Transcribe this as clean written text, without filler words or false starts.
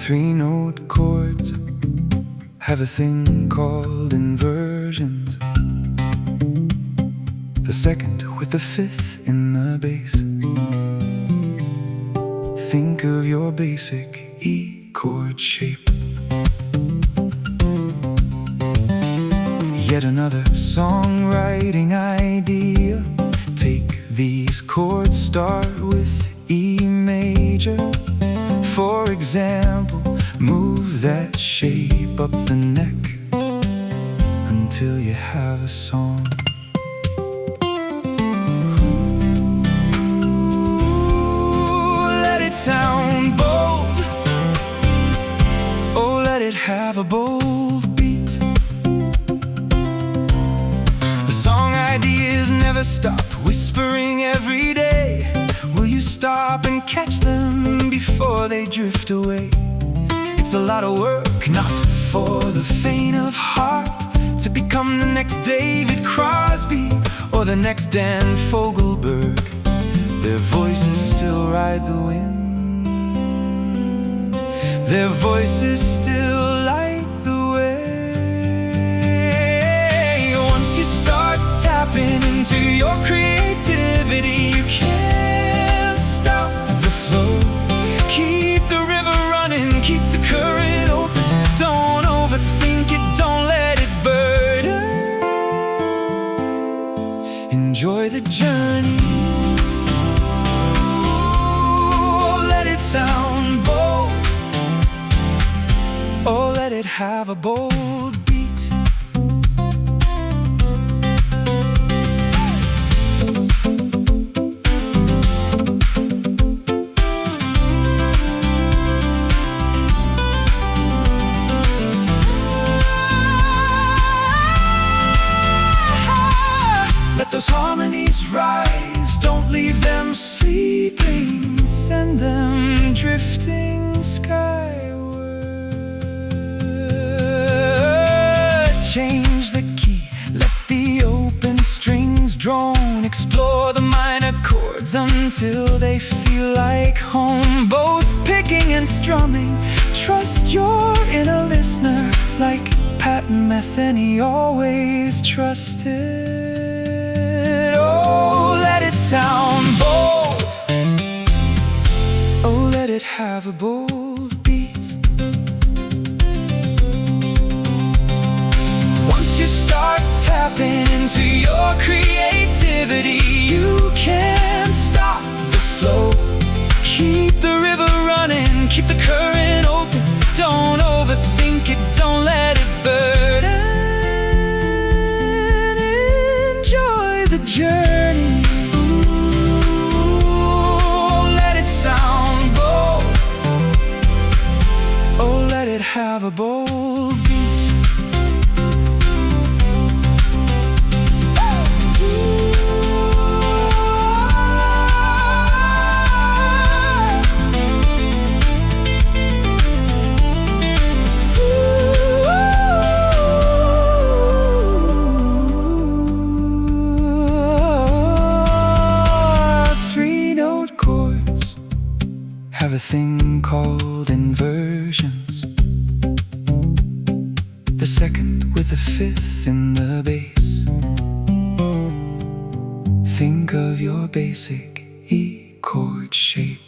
Three-note chords have a thing called inversions. The second with the fifth in the bass. Think of your basic E chord shape. Yet another songwriting idea. Take these chords, start with E major. For example, move that shape up the neck until you have a song. Ooh, let it sound bold. Oh, let it have a bold beat. The song ideas never stop whispering every day. Will you stop and catch them before they drift away? It's a lot of work, not for the faint of heart, to become the next David Crosby or the next Dan Fogelberg. Their voices still ride the wind. Their voices still light the way. Once you start tapping into your creativity, you can't stop the flow. Keep the river running, keep the current open. Don't overthink it, don't let it burden. Enjoy the journey. Oh, let it sound bold. Oh, let it have a bold beat. Let those harmonies rise, don't leave them sleeping. Send them drifting skyward. Change the key, let the open strings drone. Explore the minor chords until they feel like home. Both picking and strumming. Trust your inner listener, like Pat Metheny always trusted. Oh, let it sound bold. Oh, let it have a bold beat. Once you start tapping into your creativity, you can't stop the flow. Keep the river running, keep the current open. Don't overthink it, don't let it burden. Enjoy the journey. Ooh, let it sound bold. Oh, let it have a bold beat. Have a thing called inversions. The second with the fifth in the bass. Think of your basic E chord shape.